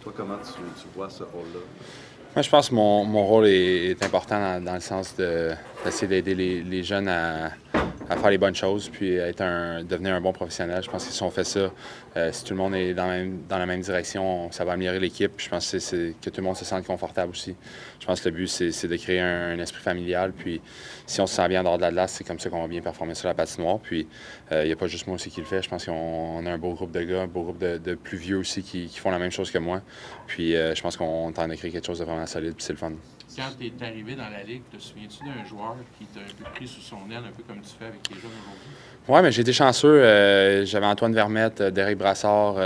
Toi, comment tu vois ce rôle-là? Moi, je pense que mon rôle est important dans le sens d'essayer d'aider les jeunes à faire les bonnes choses puis devenir un bon professionnel. Je pense que si on fait ça, si tout le monde est dans la même direction, ça va améliorer l'équipe. Je pense que c'est que tout le monde se sente confortable aussi. Je pense que le but, c'est de créer un esprit familial. Puis si on se sent bien en dehors de la glace, c'est comme ça qu'on va bien performer sur la patinoire. Puis il n'y a pas juste moi aussi qui le fait. Je pense qu'on a un beau groupe de gars, un beau groupe de plus vieux aussi qui font la même chose que moi. Puis je pense qu'on est en train de créer quelque chose de vraiment solide, puis c'est le fun. Quand tu es arrivé dans la Ligue, te souviens-tu d'un joueur qui t'a un peu pris sous son aile, un peu comme tu fais avec les jeunes aujourd'hui? Oui, mais j'ai été chanceux. J'avais Antoine Vermette, Derek Brassard,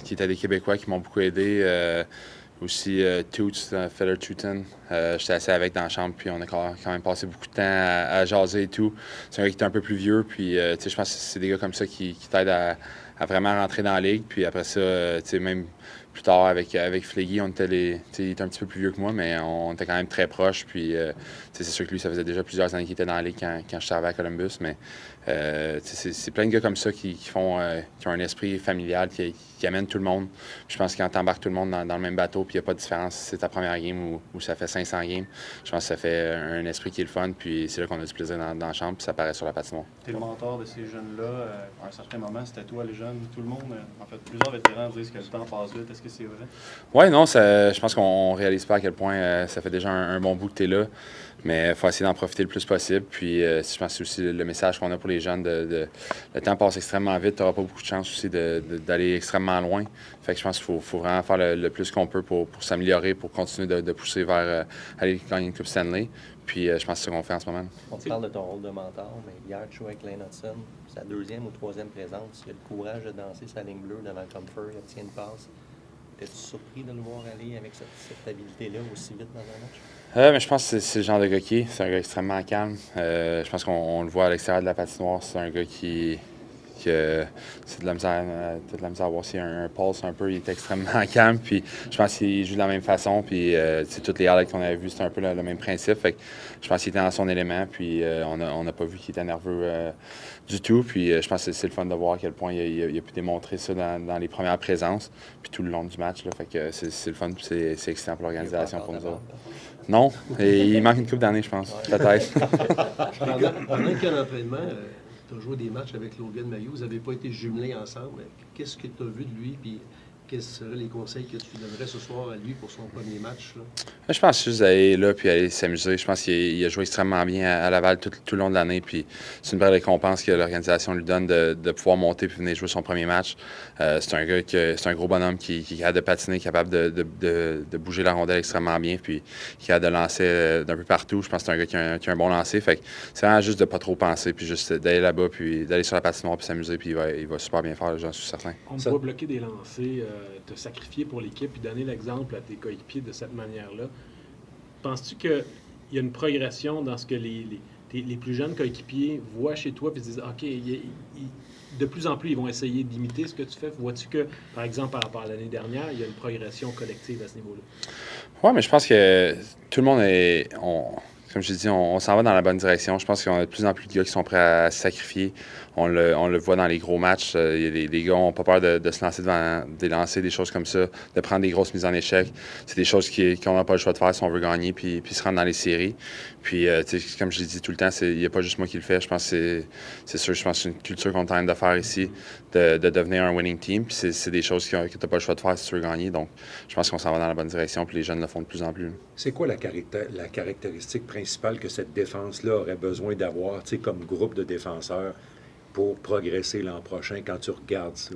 qui étaient des Québécois qui m'ont beaucoup aidé. Aussi Toots, Feather Tuton. J'étais assis avec dans la chambre, puis on a quand même passé beaucoup de temps à jaser et tout. C'est un gars qui était un peu plus vieux, puis je pense que c'est des gars comme ça qui t'aident à vraiment rentrer dans la Ligue. Puis après ça, même plus tard avec Fleggy, il était un petit peu plus vieux que moi, mais on était quand même très proches. Puis c'est sûr que lui, ça faisait déjà plusieurs années qu'il était dans la Ligue quand je servais à Columbus. Mais c'est plein de gars comme ça qui ont un esprit familial, qui amènent tout le monde. Puis je pense que quand tu embarques tout le monde dans le même bateau, puis il n'y a pas de différence si c'est ta première game ou ça fait 500 games, je pense que ça fait un esprit qui est le fun. Puis c'est là qu'on a du plaisir dans la chambre, puis ça paraît sur la patinoire. Tu es le mentor de ces jeunes-là. À un certain moment, c'était toi, les jeunes, tout le monde. En fait, plusieurs vétérans disent que le temps passe vite. Est-ce que c'est vrai? Oui, non, je pense qu'on ne réalise pas à quel point ça fait déjà un bon bout que tu es là. Mais il faut essayer d'en profiter le plus possible. Puis je pense que c'est aussi le message qu'on a pour les jeunes. Le temps passe extrêmement vite. Tu n'auras pas beaucoup de chance aussi d'aller extrêmement loin. Fait que je pense qu'il faut vraiment faire le plus qu'on peut pour s'améliorer, pour continuer de pousser vers aller gagner une Coupe Stanley. Puis je pense que c'est ce qu'on fait en ce moment. On te parle de ton rôle de mentor, mais hier, tu jouais avec Lane Hudson. Sa deuxième ou troisième présence, il a le courage de danser sa ligne bleue devant Comfort, il obtient une passe. Es-tu surpris de le voir aller avec cette habilité-là aussi vite dans un match? Mais je pense que c'est le genre de gars qui est. C'est un gars extrêmement calme. Je pense qu'on le voit à l'extérieur de la patinoire. C'est un gars qui c'est de la misère à voir s'il y a un pulse un peu. Il est extrêmement calme. Puis je pense qu'il joue de la même façon. Puis toutes les highlights qu'on avait vues, c'était un peu le même principe. Fait que je pense qu'il était dans son élément. Puis on n'a pas vu qu'il était nerveux du tout. Puis je pense que c'est le fun de voir à quel point il a pu démontrer ça dans les premières présences. Puis tout le long du match. Là. Fait que c'est le fun. Puis c'est excitant pour l'organisation pour nous autres. Non, et il manque une couple d'années, je pense. Peut-être. Pendant qu'il y a l'entraînement, tu as joué des matchs avec Logan Mailloux. Vous n'avez pas été jumelés ensemble. Qu'est-ce que tu as vu de lui? Puis quels seraient les conseils que tu donnerais ce soir à lui pour son premier match? Là? Je pense juste d'aller là puis aller s'amuser. Je pense qu'il a joué extrêmement bien à Laval tout le long de l'année. Puis c'est une belle récompense que l'organisation lui donne de pouvoir monter puis venir jouer son premier match. C'est un gars c'est un gros bonhomme qui est capable de patiner, capable de bouger la rondelle extrêmement bien, puis qui a de lancer d'un peu partout. Je pense que c'est un gars qui a un bon lancer. Fait que c'est vraiment juste de pas trop penser, puis juste d'aller là-bas, puis d'aller sur la patinoire puis s'amuser, puis il va super bien faire, j'en suis certain. On doit bloquer des lancers, te sacrifier pour l'équipe puis donner l'exemple à tes coéquipiers de cette manière-là. Penses-tu qu'il y a une progression dans ce que les plus jeunes coéquipiers voient chez toi et se disent OK, de plus en plus, ils vont essayer d'imiter ce que tu fais? Vois-tu que, par exemple, par rapport à l'année dernière, il y a une progression collective à ce niveau-là? Oui, mais je pense que tout le monde comme je dis, on s'en va dans la bonne direction. Je pense qu'on a de plus en plus de gars qui sont prêts à se sacrifier. On le voit dans les gros matchs. Il y a des gars qui n'ont pas peur de se lancer devant des lancers, des choses comme ça, de prendre des grosses mises en échec. C'est des choses qu'on n'a pas le choix de faire si on veut gagner puis se rendre dans les séries. Puis, comme je l'ai dit tout le temps, il n'y a pas juste moi qui le fais. Je pense que c'est sûr, je pense que c'est une culture qu'on est en train de faire ici, de devenir un winning team. Puis c'est des choses que tu n'as pas le choix de faire si tu veux gagner. Donc, je pense qu'on s'en va dans la bonne direction puis les jeunes le font de plus en plus. C'est quoi la caractéristique principale que cette défense-là aurait besoin d'avoir, comme groupe de défenseurs pour progresser l'an prochain quand tu regardes ça?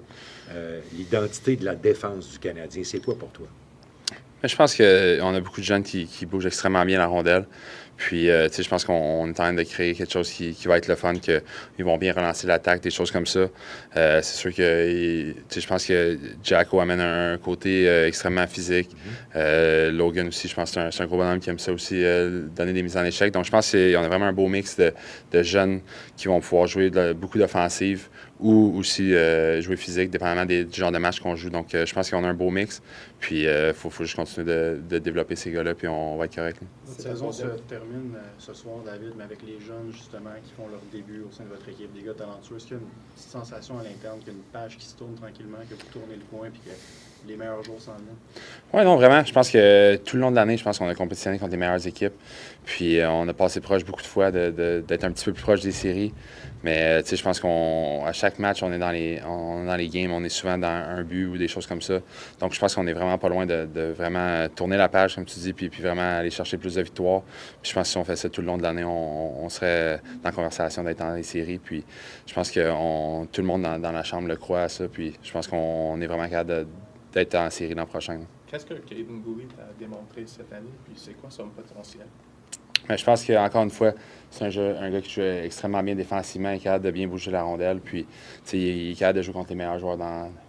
L'identité de la défense du Canadien, c'est quoi pour toi? Je pense qu'on a beaucoup de jeunes qui bougent extrêmement bien la rondelle. Puis, je pense qu'on est en train de créer quelque chose qui va être le fun, qu'ils vont bien relancer l'attaque, des choses comme ça. C'est sûr que, je pense que Jacko amène un côté extrêmement physique. Logan aussi, je pense que c'est un gros bonhomme qui aime ça aussi, donner des mises en échec. Donc, je pense qu'on a vraiment un beau mix de jeunes qui vont pouvoir jouer beaucoup d'offensives ou aussi jouer physique, dépendamment du genre de match qu'on joue. Donc, je pense qu'on a un beau mix. Puis, il faut juste continuer de développer ces gars-là, puis on va être correct. Votre saison se termine ce soir, David, mais avec les jeunes, justement, qui font leur début au sein de votre équipe, des gars talentueux. Est-ce qu'il y a une petite sensation à l'interne, qu'il y a une page qui se tourne tranquillement, que vous tournez le coin, puis que les meilleurs jours s'en viennent? Oui, non, vraiment. Je pense que tout le long de l'année, je pense qu'on a compétitionné contre les meilleures équipes. Puis on a passé proche beaucoup de fois d'être un petit peu plus proche des séries. Mais je pense qu'à chaque match, on est dans les games, on est souvent dans un but ou des choses comme ça. Donc je pense qu'on est vraiment pas loin de vraiment tourner la page, comme tu dis, puis vraiment aller chercher plus de victoires. Puis je pense que si on fait ça tout le long de l'année, on serait dans la conversation d'être dans les séries. Puis je pense que tout le monde dans la chambre le croit à ça. Puis je pense qu'on est vraiment capable d'être en série l'an prochain. Qu'est-ce que Kaiden Guhle a démontré cette année, puis c'est quoi son potentiel? Mais je pense qu'encore une fois, c'est un gars qui joue extrêmement bien défensivement, il est capable de bien bouger la rondelle, puis il est capable de jouer contre les meilleurs joueurs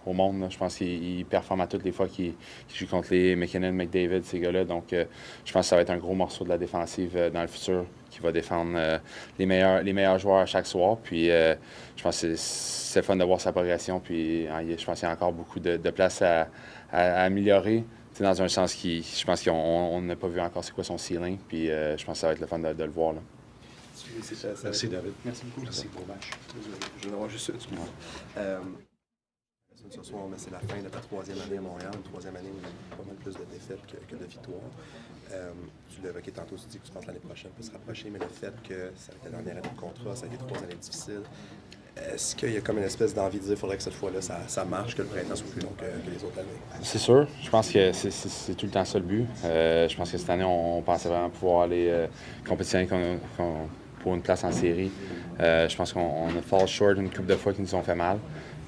au monde. Là. Je pense qu'il performe à toutes les fois qu'il joue contre les McKinnon, McDavid, ces gars-là. Donc, je pense que ça va être un gros morceau de la défensive dans le futur qui va défendre les meilleurs joueurs à chaque soir. Puis, je pense que c'est fun de voir sa progression. Puis, je pense qu'il y a encore beaucoup de place à améliorer. C'est dans un sens qui, je pense qu'on n'a pas vu encore c'est quoi son ceiling, puis je pense que ça va être le fun de le voir. Là. Merci, David. Merci beaucoup. Merci pour le match. Je vais avoir juste une seconde. Ce soir, c'est la fin de ta troisième année à Montréal, une troisième année où il y a pas mal plus de défaites que de victoires. Tu l'as évoqué tantôt, tu dis que tu penses que l'année prochaine peut se rapprocher, mais le fait que ça a été la dernière année de contrat, ça a été 3 années difficiles, est-ce qu'il y a comme une espèce d'envie de dire qu'il faudrait que cette fois-là, ça marche, que le printemps soit plus long que les autres années? C'est sûr. Je pense que c'est tout le temps ça le but. Je pense que cette année, on pensait vraiment pouvoir aller compétitionner pour une place en série. Je pense qu'on a fall short une couple de fois qui nous ont fait mal.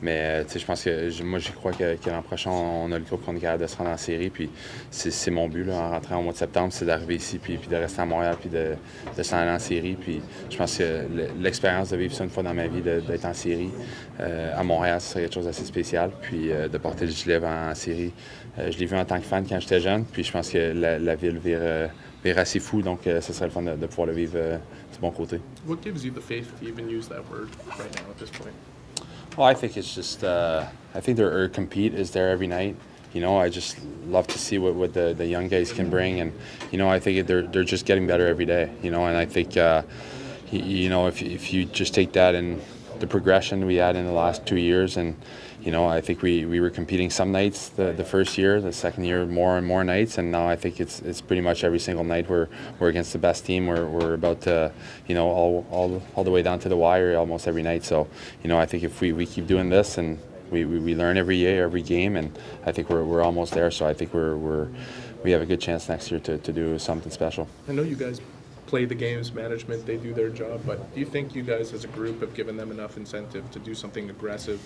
Mais je pense que moi, j'y crois que l'an prochain, on a le groupe qu'on est capable de se rendre en série. Puis c'est mon but là, en rentrant au mois de septembre, c'est d'arriver ici puis de rester à Montréal puis de s'en aller en série. Puis je pense que l'expérience de vivre ça une fois dans ma vie, d'être en série à Montréal, ce serait quelque chose d'assez spécial. Puis de porter le gilet en série, je l'ai vu en tant que fan quand j'étais jeune. Puis je pense que la ville vire assez fou. Donc ce serait le fun de pouvoir le vivre du bon côté. What gives you the faith to even use that word right now at this point? Well, I think it's just, I think their compete is there every night. You know, I just love to see what the young guys can bring. And, you know, I think they're just getting better every day, you know, and I think, you know, if you just take that and the progression we had in the last 2 years and, you know, I think we were competing some nights the first year, the second year more and more nights, and now I think it's pretty much every single night we're against the best team. We're about to, you know, all the way down to the wire almost every night. So, you know, I think if we keep doing this and we learn every year, every game, and I think we're almost there. So I think we have a good chance next year to do something special. I know you guys play the games, management, they do their job, but do you think you guys as a group have given them enough incentive to do something aggressive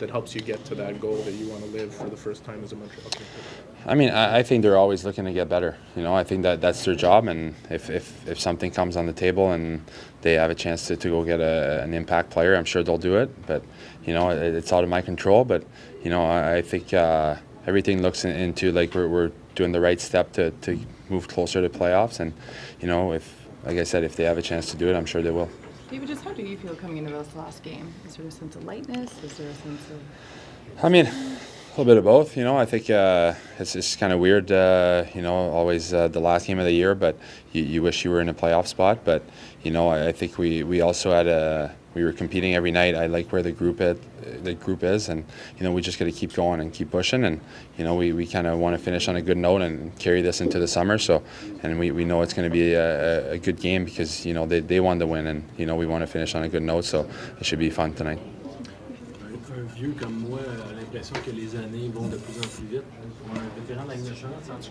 that helps you get to that goal that you want to live for the first time as a Montreal team? I mean, I think they're always looking to get better. You know, I think that's their job, and if something comes on the table and they have a chance to go get an impact player, I'm sure they'll do it. But, you know, it's out of my control. But, you know, I think everything looks into like we're doing the right step to move closer to playoffs. And, you know, like I said, if they have a chance to do it, I'm sure they will. David, just how do you feel coming into this last game? Is there a sense of lightness? Is there a sense of... I mean, a little bit of both. You know, I think it's just kind of weird, you know, always the last game of the year, but you wish you were in a playoff spot. But, you know, I think we also had we were competing every night. I like where the group is, and, you know, we just got to keep going and keep pushing. And, you know, we kind of want to finish on a good note and carry this into the summer. So, and we know it's going to be a good game because, you know, they want to win, and, you know, we want to finish on a good note. So it should be fun tonight. Un vieux comme moi a l'impression que les années vont de plus en plus vite. Pour un vétéran de la Ligue nationale, sens-tu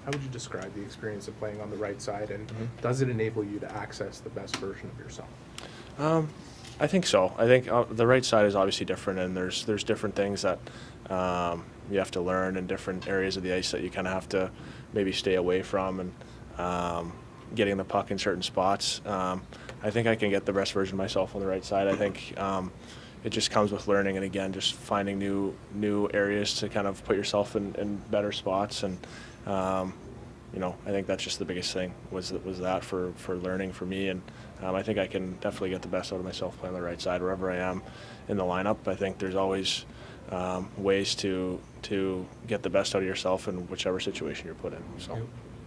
How would you describe the experience of playing on the right side, and does it enable you to access the best version of yourself? I think so. I think the right side is obviously different, and there's different things that you have to learn in different areas of the ice that you kind of have to maybe stay away from, and getting the puck in certain spots. I think I can get the best version of myself on the right side. I think it just comes with learning, and again, just finding new areas to kind of put yourself in better spots. And I think that's just the biggest thing was that for learning for me. And I think I can definitely get the best out of myself playing on the right side wherever I am in the lineup. I think there's always ways to get the best out of yourself in whichever situation you're put in. So.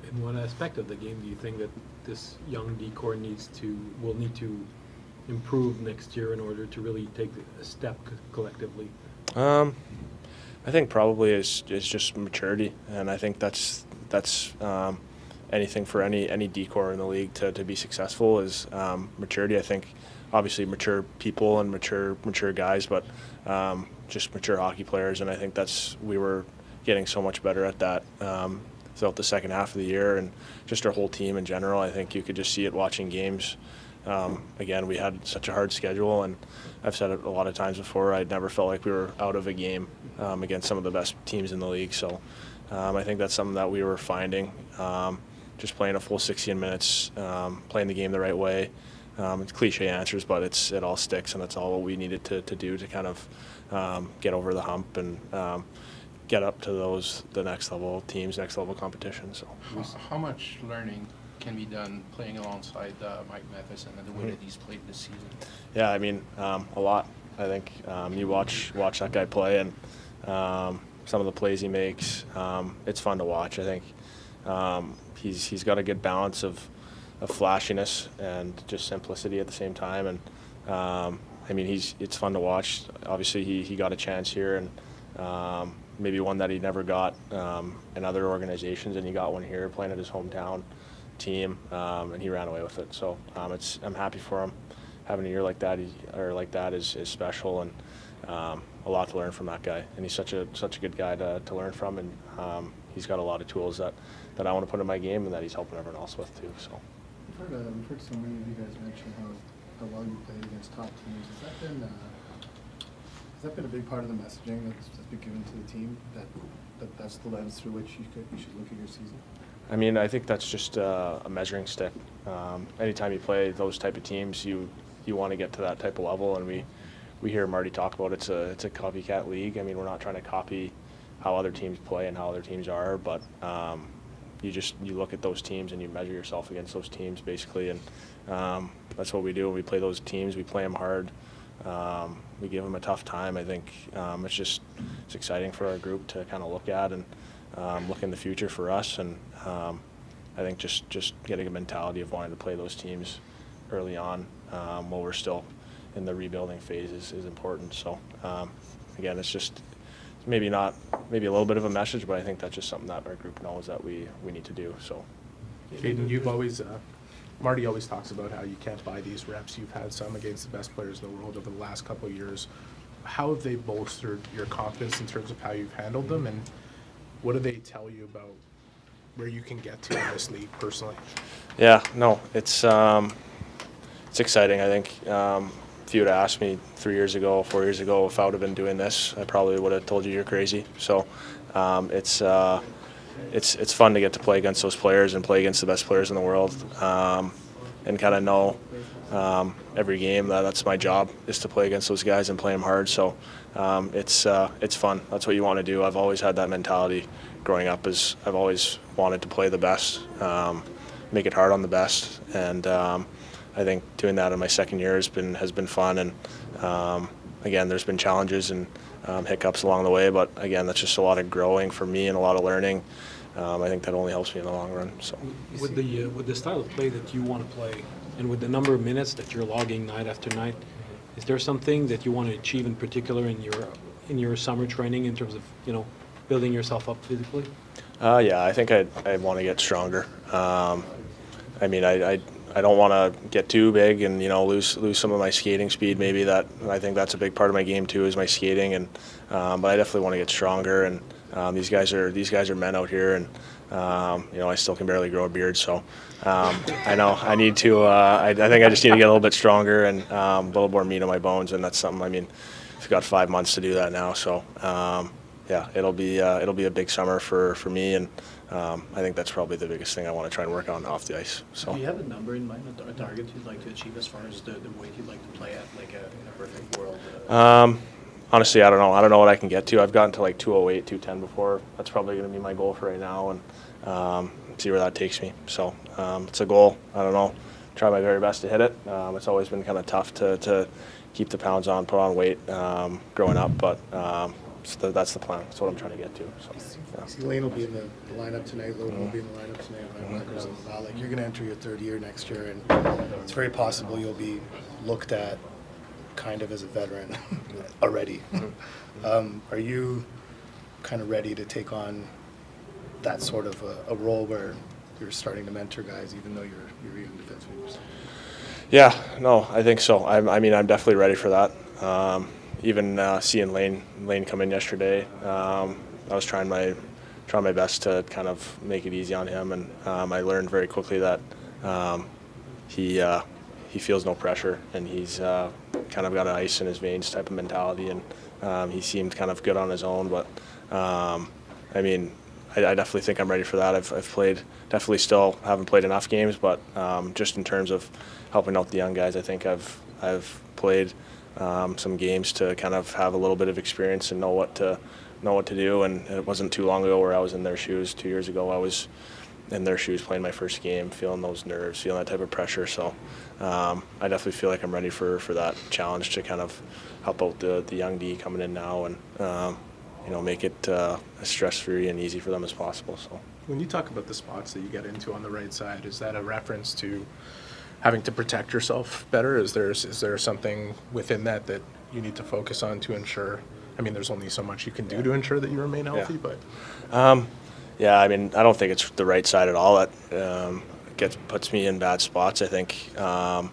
In what aspect of the game do you think that this young D-core will need to improve next year in order to really take a step collectively? I think probably is just maturity, and I think that's anything for any D-core in the league to be successful is maturity. I think obviously mature people and mature guys, but just mature hockey players, and I think we were getting so much better at that throughout the second half of the year, and just our whole team in general. I think you could just see it watching games. Again, we had such a hard schedule, and I've said it a lot of times before, I never felt like we were out of a game against some of the best teams in the league. So I think that's something that we were finding, just playing a full 16 minutes, playing the game the right way. It's cliche answers, but it all sticks, and that's all what we needed to do to kind of get over the hump and get up to the next level teams, next level competition. So, how much learning can be done playing alongside Mike Matheson and the way that he's played this season? Yeah, I mean, a lot. I think you watch that guy play, and some of the plays he makes, it's fun to watch. I think he's got a good balance of flashiness and just simplicity at the same time. And I mean, it's fun to watch. Obviously, he got a chance here, and maybe one that he never got in other organizations, and he got one here playing at his hometown team, and he ran away with it. So I'm happy for him. Having a year like that is special, and a lot to learn from that guy. And he's such a good guy to learn from, and he's got a lot of tools that I want to put in my game and that he's helping everyone else with too. So. We've heard so many of you guys mention how well you played against top teams. Has that been a big part of the messaging that's been given to the team, that's the lens through which you should look at your season? I mean, I think that's just a measuring stick. Anytime you play those type of teams, you want to get to that type of level, and we hear Marty talk about it's a copycat league. I mean, we're not trying to copy how other teams play and how other teams are, but you look at those teams and you measure yourself against those teams basically, and that's what we do when we play those teams. We play them hard. We give them a tough time. I think it's exciting for our group to kind of look at and look in the future for us, and I think just getting a mentality of wanting to play those teams early on while we're still in the rebuilding phase is important. So again, it's just maybe a little bit of a message, but I think that's just something that our group knows that we need to do. So, Kaiden, you've always Marty always talks about how you can't buy these reps. You've had some against the best players in the world over the last couple of years. How have they bolstered your confidence in terms of how you've handled them, and what do they tell you about where you can get to in this league personally? Yeah, no, it's exciting. I think if you would have asked me 4 years ago, if I would have been doing this, I probably would have told you you're crazy. So it's fun to get to play against those players and play against the best players in the world, and kind of know every game that's my job is to play against those guys and play them hard. So it's fun. That's what you want to do. I've always had that mentality growing up. I've always wanted to play the best, make it hard on the best, and I think doing that in my second year has been fun. And again, there's been challenges and hiccups along the way, but again, that's just a lot of growing for me and a lot of learning. I think that only helps me in the long run. So, with the style of play that you want to play, and with the number of minutes that you're logging night after night, is there something that you want to achieve in particular in your summer training in terms of building yourself up physically? Yeah, I think I want to get stronger. I mean, I don't want to get too big and lose some of my skating speed. Maybe I think that's a big part of my game too, is my skating, and but I definitely want to get stronger, and these guys are men out here, and I still can barely grow a beard. So I know I need to. I think I just need to get a little bit stronger and a little more meat on my bones, and that's something. I mean, I've got 5 months to do that now. So yeah, it'll be a big summer for me, and I think that's probably the biggest thing I want to try and work on off the ice. So. Do you have a number in mind, a target you'd like to achieve as far as the weight you'd like to play at, like in a perfect world? Honestly, I don't know. I don't know what I can get to. I've gotten to like 208, 210 before. That's probably going to be my goal for right now, and see where that takes me. So it's a goal. I don't know. Try my very best to hit it. It's always been kind of tough to keep the pounds on, put on weight growing up, but that's the plan. That's what I'm trying to get to. So, yeah. See, Lane will be in the lineup tonight. Logan will be in the lineup tonight. Like, you're going to enter your third year next year, and it's very possible you'll be looked at kind of as a veteran already. Are you kind of ready to take on that sort of a role where you're starting to mentor guys, even though you're even defenseman? Yeah, no, I think so. I mean, I'm definitely ready for that. Even seeing Lane come in yesterday, I was trying my best to kind of make it easy on him, and I learned very quickly that he feels no pressure, and he's kind of got an ice in his veins type of mentality, and he seemed kind of good on his own. But I mean, I definitely think I'm ready for that. I've played, definitely still haven't played enough games, but just in terms of helping out the young guys, I think I've played some games to kind of have a little bit of experience and know what to do. And it wasn't too long ago where I was in their shoes. 2 years ago, I was in their shoes playing my first game, feeling those nerves, feeling that type of pressure. So I definitely feel like I'm ready for that challenge to kind of help out the young D coming in now, and make it as stress-free and easy for them as possible. So when you talk about the spots that you get into on the right side, is that a reference to having to protect yourself better? Is there something within that you need to focus on to ensure? I mean, there's only so much you can do to ensure that you remain healthy, but. Yeah, I mean, I don't think it's the right side at all. That puts me in bad spots. I think part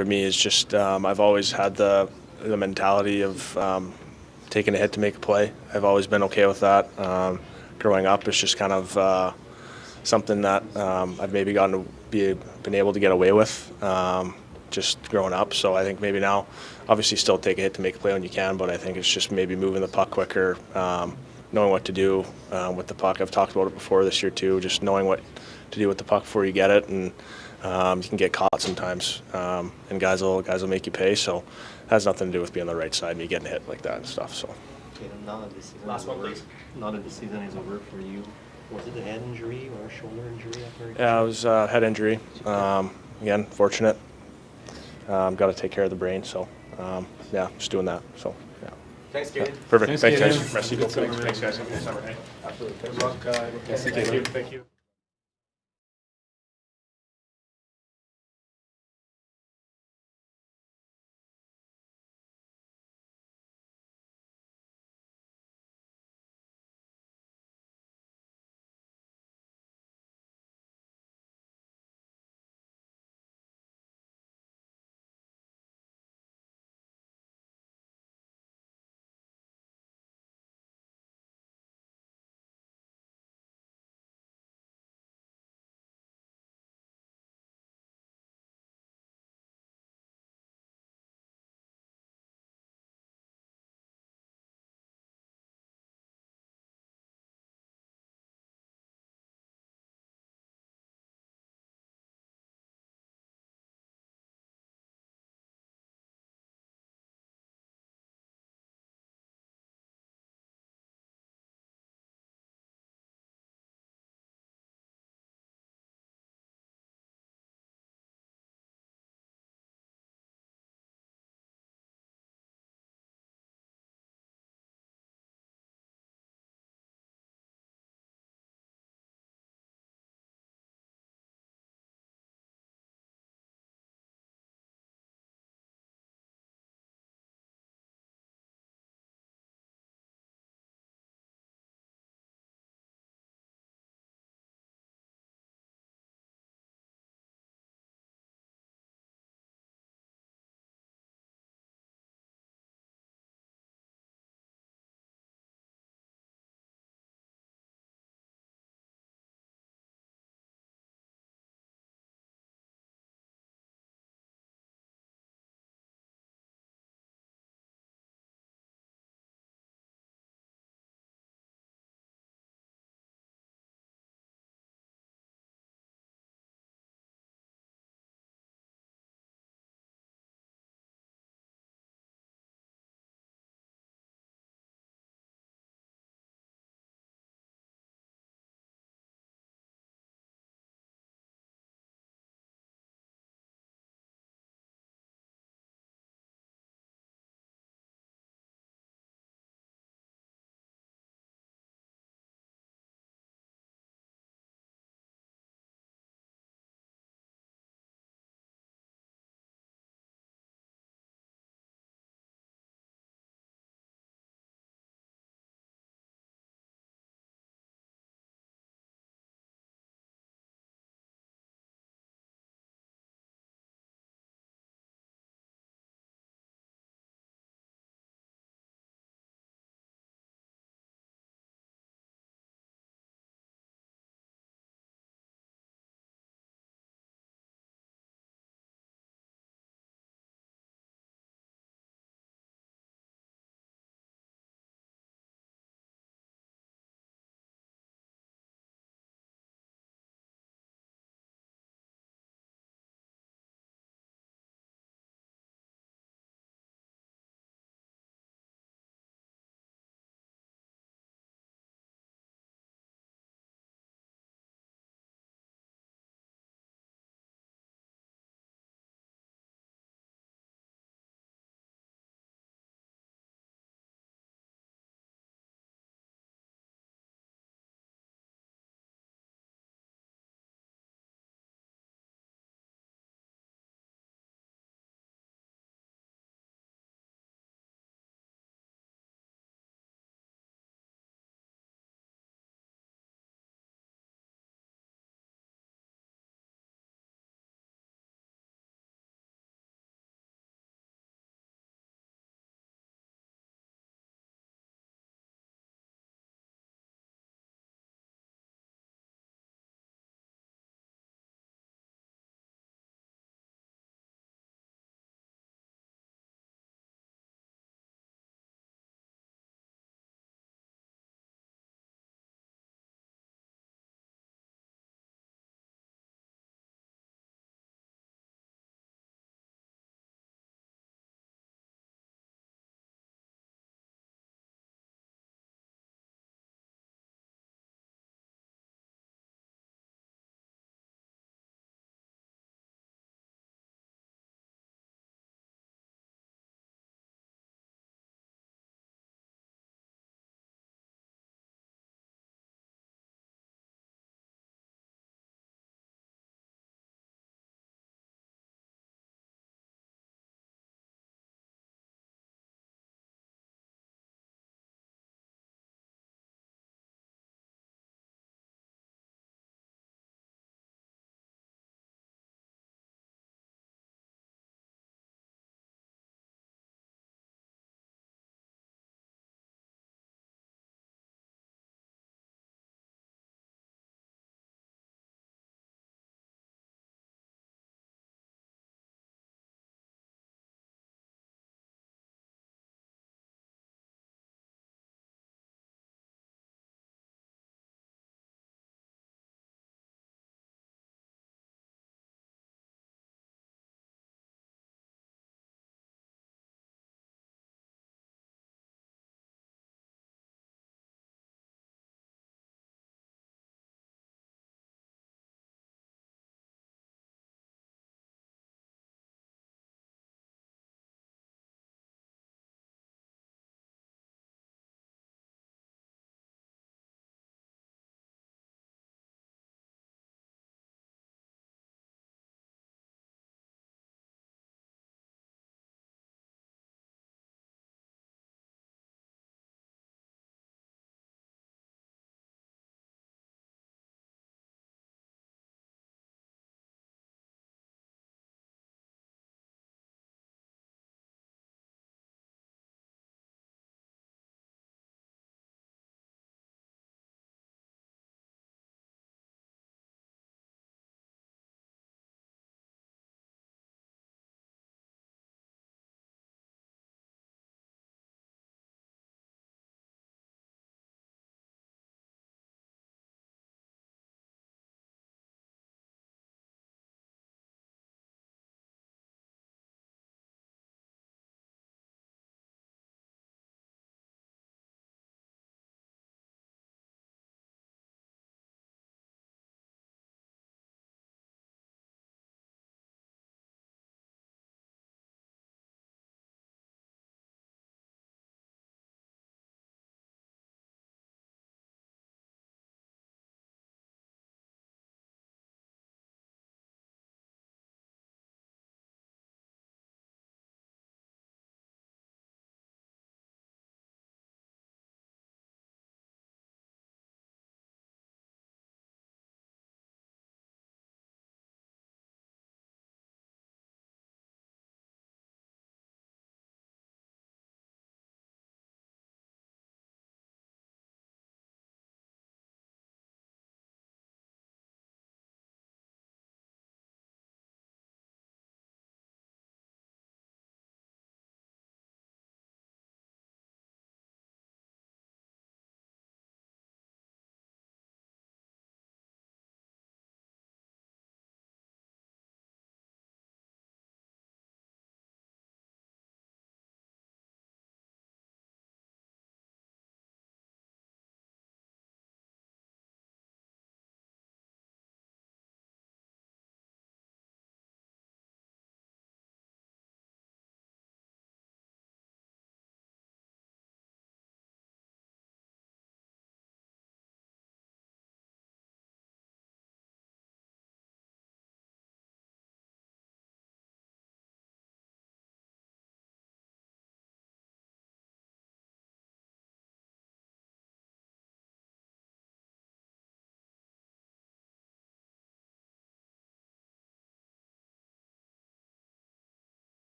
of me is just I've always had the mentality of taking a hit to make a play. I've always been okay with that. Growing up, it's just kind of something that I've maybe been able to get away with just growing up. So I think maybe now, obviously, still take a hit to make a play when you can, but I think it's just maybe moving the puck quicker. Knowing what to do with the puck. I've talked about it before this year too, just knowing what to do with the puck before you get it, and you can get caught sometimes, and guys will make you pay. So it has nothing to do with being on the right side, me getting hit like that and stuff. So. Okay, now that the season is over for you, was it a head injury or a shoulder injury? Yeah, it was a head injury. Again, fortunate. Got to take care of the brain, so yeah, just doing that. So. Thanks, Kaiden. Perfect. Thanks, guys. Merci beaucoup. Thanks, guys. Have a good summer. Absolutely. Good luck. Thank you.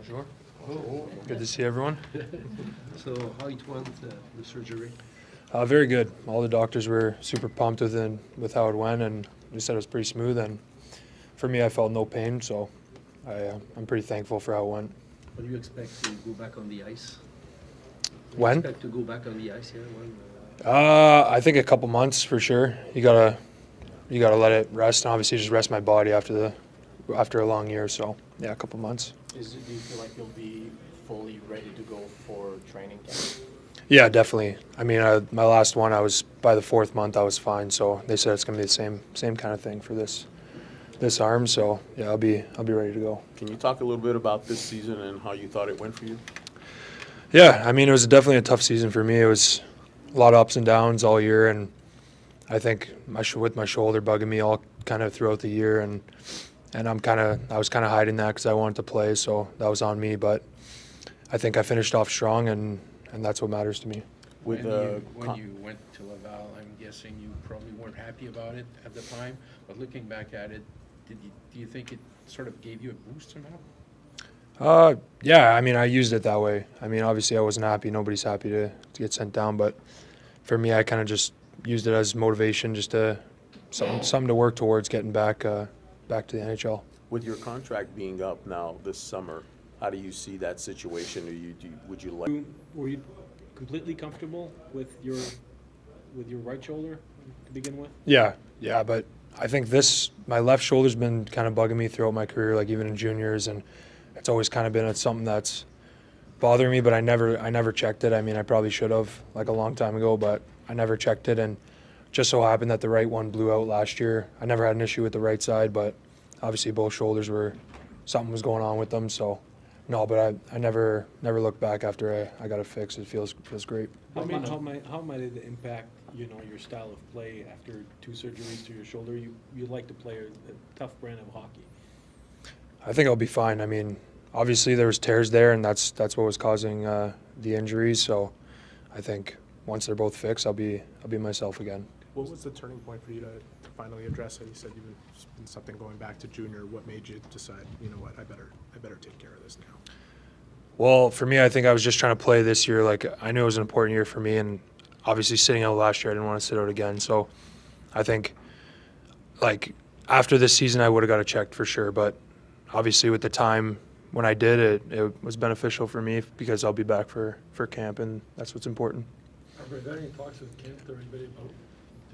Bonjour. Good to see everyone. So how it went, the surgery? Very good. All the doctors were super pumped with how it went, and they said it was pretty smooth. And for me, I felt no pain, so I'm pretty thankful for how it went. When do you expect to go back on the ice? When? Expect to go back on the ice, yeah? When, I think a couple months for sure. You gotta let it rest, and obviously just rest my body after a long year. So yeah, a couple months. Do you feel like you'll be fully ready to go for training camp? Yeah, definitely. I mean, my last one, by the 4th month, I was fine. So they said it's gonna be the same kind of thing for this arm. So yeah, I'll be ready to go. Can you talk a little bit about this season and how you thought it went for you? Yeah, I mean, it was definitely a tough season for me. It was a lot of ups and downs all year, and I think with my shoulder bugging me all kind of throughout the year, and I was kind of hiding that because I wanted to play, so that was on me. But I think I finished off strong, and that's what matters to me. When you went to Laval, I'm guessing you probably weren't happy about it at the time, but looking back at it, do you think it sort of gave you a boost somehow? Yeah, I mean, I used it that way. I mean, obviously I wasn't happy. Nobody's happy to get sent down, but for me, I kind of just used it as motivation, just something to work towards getting back to the NHL. With your contract being up now this summer, how do you see that situation? Would you like? Were you completely comfortable with your right shoulder to begin with? Yeah, but I think my left shoulder's been kind of bugging me throughout my career, like even in juniors, and it's always kind of been something that's bothering me, but I never checked it. I mean, I probably should have like a long time ago, but I never checked it, and just so happened that the right one blew out last year. I never had an issue with the right side, but obviously both shoulders something was going on with them. So no, but I never looked back after I got it fixed. It feels great. How might it impact your style of play after 2 surgeries to your shoulder? You like to play a tough brand of hockey. I think I'll be fine. I mean, obviously there was tears there, and that's what was causing the injuries. So I think once they're both fixed, I'll be myself again. What was the turning point for you to finally address it? You said you've been something going back to junior. What made you decide, you know what, I better take care of this now? Well, for me, I think I was just trying to play this year. Like, I knew it was an important year for me, and obviously sitting out last year, I didn't want to sit out again. So I think, like, after this season, I would have got it checked for sure. But obviously with the time when I did it was beneficial for me because I'll be back for camp, and that's what's important. Have there been any talks with camp with everybody about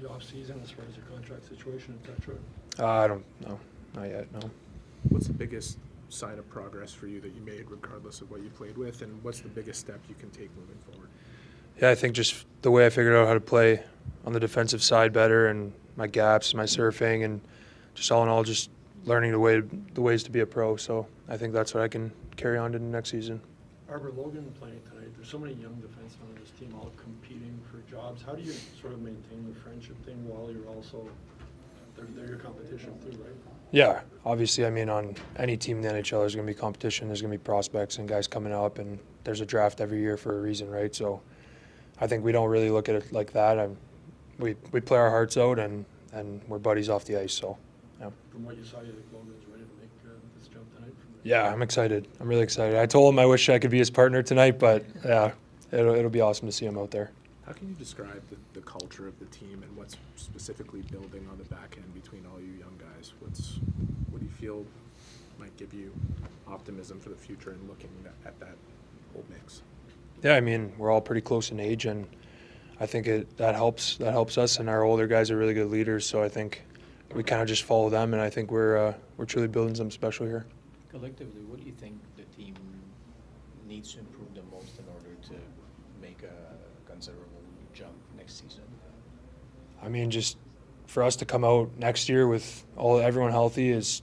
the off-season as far as your contract situation, etc.? I don't know. Not yet, no. What's the biggest sign of progress for you that you made regardless of what you played with, and what's the biggest step you can take moving forward? Yeah, I think just the way I figured out how to play on the defensive side better, and my gaps, my surfing, and just all in all, just learning the ways to be a pro. So I think that's what I can carry on to the next season. Arber Logan playing tonight. There's so many young defensemen on this team all competing for jobs. How do you sort of maintain the friendship thing while you're also they're your competition too, right? Yeah, obviously. I mean, on any team in the NHL, there's going to be competition. There's going to be prospects and guys coming up, and there's a draft every year for a reason, right? So I think we don't really look at it like that. We play our hearts out, and we're buddies off the ice. So yeah. From what you saw, you think Logan's ready to make this jump tonight? Yeah, I'm excited. I'm really excited. I told him I wish I could be his partner tonight, but yeah, it'll be awesome to see him out there. How can you describe the culture of the team and what's specifically building on the back end between all you young guys? What do you feel might give you optimism for the future and looking at that whole mix? Yeah, I mean, we're all pretty close in age, and I think that helps us, and our older guys are really good leaders, so I think we kind of just follow them, and I think we're truly building something special here. Collectively, what do you think the team needs to improve the most in order to make a considerable jump next season? I mean, just for us to come out next year with everyone healthy as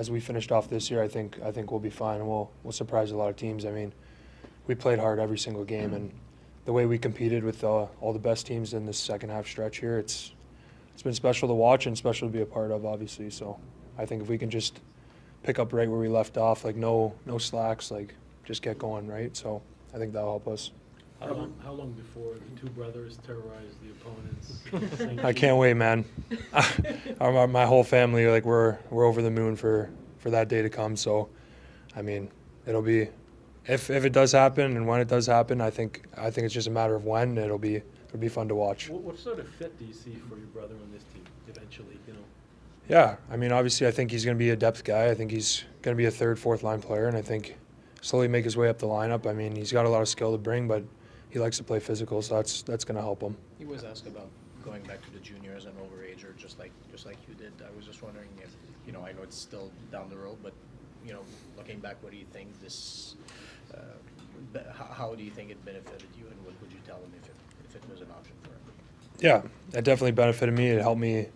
we finished off this year, I think we'll be fine, and we'll surprise a lot of teams. I mean, we played hard every single game, and the way we competed with all the best teams in this second half stretch here, it's been special to watch and special to be a part of, obviously. So I think if we can just pick up right where we left off, like no slacks, like just get going, right? So I think that'll help us. How long before the two brothers terrorize the opponents? I can't wait, man. My whole family, like we're over the moon for that day to come. So, I mean, it'll be if it does happen and when it does happen, I think it's just a matter of when. It'll be fun to watch. What sort of fit do you see for your brother on this team eventually? Yeah, I mean, obviously, I think he's going to be a depth guy. I think he's going to be a third, fourth line player, and I think slowly make his way up the lineup. I mean, he's got a lot of skill to bring, but he likes to play physical, so that's going to help him. He was asked about going back to the juniors and overager, just like you did. I was just wondering if, I know it's still down the road, but looking back, what do you think this? How do you think it benefited you, and what would you tell him if it was an option for him? Yeah, it definitely benefited me. It helped me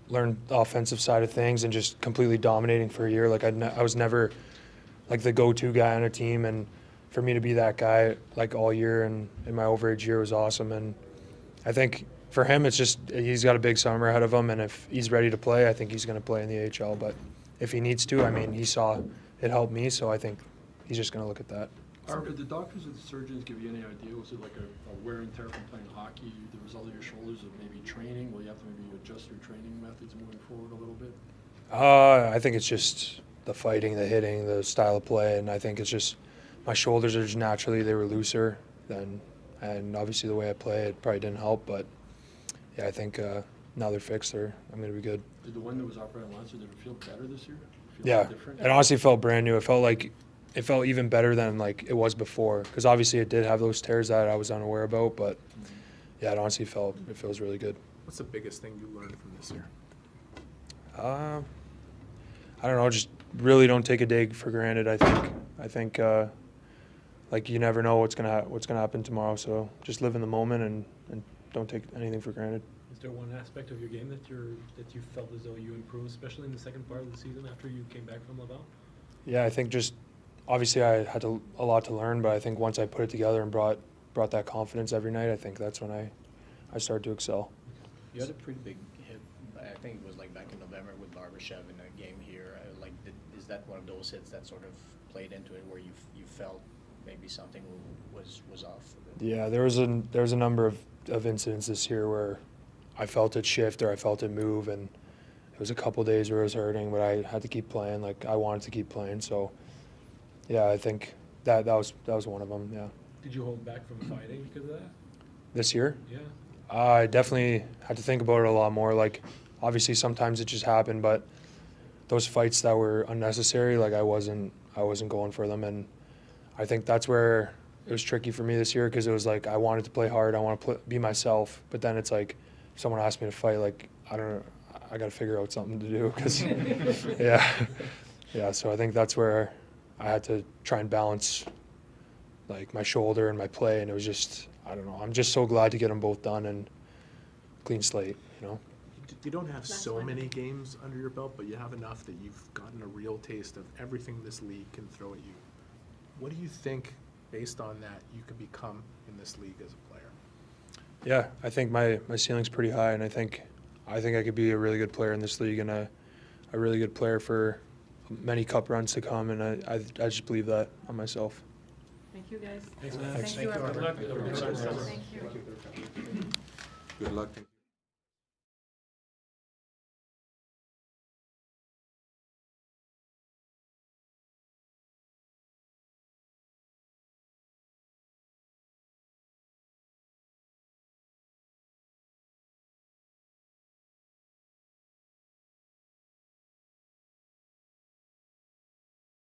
learn the offensive side of things and just completely dominating for a year. Like I was never like the go-to guy on a team, and for me to be that guy like all year and in my overage year was awesome. And I think for him, it's just he's got a big summer ahead of him, and if he's ready to play, I think he's going to play in the AHL. But if he needs to, I mean, he saw it helped me, so I think he's just going to look at that. Did the doctors or the surgeons give you any idea? Was it like a wear and tear from playing hockey, the result of your shoulders, of maybe training? Will you have to maybe adjust your training methods moving forward a little bit? I think it's just the fighting, the hitting, the style of play, and I think it's just my shoulders are just naturally, they were looser than, and obviously the way I play, it probably didn't help, but yeah, I think now they're fixed, I'm going to be good. Did the one that was operated on last year, did it feel better this year? Yeah, it honestly felt brand new. It felt even better than like it was before, because obviously it did have those tears that I was unaware about, but yeah, it feels really good. What's the biggest thing you learned from this year? I don't know, just really don't take a day for granted. I think like you never know what's gonna happen tomorrow, so just live in the moment and don't take anything for granted. Is there one aspect of your game that you felt as though you improved, especially in the second part of the season after you came back from Laval? Yeah, I think just obviously I had a lot to learn, but I think once I put it together and brought that confidence every night, I think that's when I started to excel. You had a pretty big hit, I think it was like back in November with Arber Xhekaj in a game here. Is that one of those hits that sort of played into it, where you felt maybe something was off? Yeah, there was a number of incidents this year where I felt it shift or I felt it move, and it was a couple days where it was hurting, but I had to keep playing. Like I wanted to keep playing, so yeah, I think that was one of them. Yeah. Did you hold back from fighting because of that? This year? Yeah. I definitely had to think about it a lot more. Like, obviously, sometimes it just happened, but those fights that were unnecessary, like I wasn't going for them, and I think that's where it was tricky for me this year, because it was like I wanted to play hard, I want to be myself, but then it's like if someone asked me to fight, like I don't know, I got to figure out something to do, because yeah. So I think that's where I had to try and balance like my shoulder and my play, and it was just, I don't know, I'm just so glad to get them both done and clean slate, You don't have so many games under your belt, but you have enough that you've gotten a real taste of everything this league can throw at you. What do you think, based on that, you could become in this league as a player? Yeah, I think my ceiling's pretty high, and I think I could be a really good player in this league, and a really good player for many cup runs to come, and I just believe that on myself. Thank you, guys. Thanks, man. Thank you, Good luck. Thank you. Good luck.